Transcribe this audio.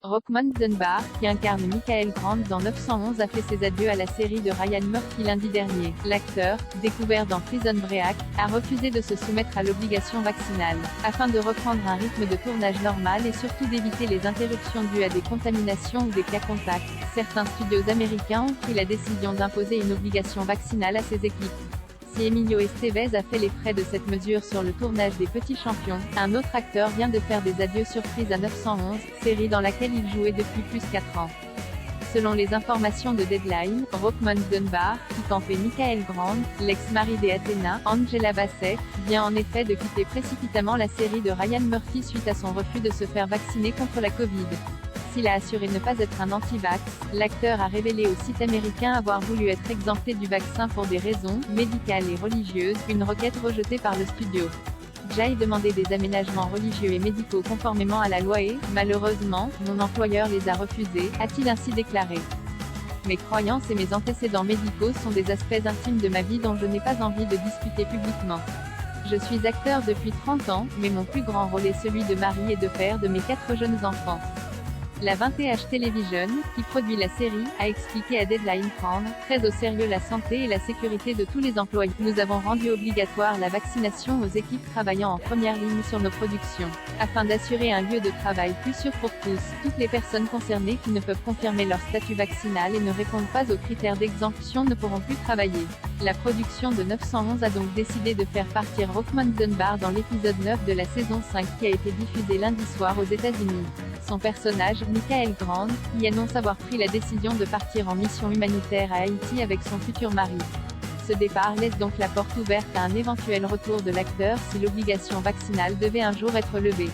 Rockmond Dunbar, qui incarne Michael Grant dans 911 a fait ses adieux à la série de Ryan Murphy lundi dernier. L'acteur, découvert dans Prison Break, a refusé de se soumettre à l'obligation vaccinale, afin de reprendre un rythme de tournage normal et surtout d'éviter les interruptions dues à des contaminations ou des cas contacts. Certains studios américains ont pris la décision d'imposer une obligation vaccinale à ses équipes. Si Emilio Estevez a fait les frais de cette mesure sur le tournage des Petits Champions, un autre acteur vient de faire des adieux surprises à 911, série dans laquelle il jouait depuis plus de 4 ans. Selon les informations de Deadline, Rockmond Dunbar, qui campait Michael Grant, l'ex-mari d'Athena, Angela Bassett, vient en effet de quitter précipitamment la série de Ryan Murphy suite à son refus de se faire vacciner contre la Covid. S'il a assuré ne pas être un anti-vax, l'acteur a révélé au site américain avoir voulu être exempté du vaccin pour des raisons médicales et religieuses, une requête rejetée par le studio. J'ai demandé des aménagements religieux et médicaux conformément à la loi et, malheureusement, mon employeur les a refusés, a-t-il ainsi déclaré. Mes croyances et mes antécédents médicaux sont des aspects intimes de ma vie dont je n'ai pas envie de discuter publiquement. Je suis acteur depuis 30 ans, mais mon plus grand rôle est celui de mari et de père de mes 4 jeunes enfants. La 20th Television, qui produit la série, a expliqué à Deadline prendre très au sérieux la santé et la sécurité de tous les employés. Nous avons rendu obligatoire la vaccination aux équipes travaillant en première ligne sur nos productions, afin d'assurer un lieu de travail plus sûr pour tous. Toutes les personnes concernées qui ne peuvent confirmer leur statut vaccinal et ne répondent pas aux critères d'exemption ne pourront plus travailler. La production de 911 a donc décidé de faire partir Rockmond Dunbar dans l'épisode 9 de la saison 5 qui a été diffusé lundi soir aux États-Unis. Son personnage, Michael Grant, y annonce avoir pris la décision de partir en mission humanitaire à Haïti avec son futur mari. Ce départ laisse donc la porte ouverte à un éventuel retour de l'acteur si l'obligation vaccinale devait un jour être levée.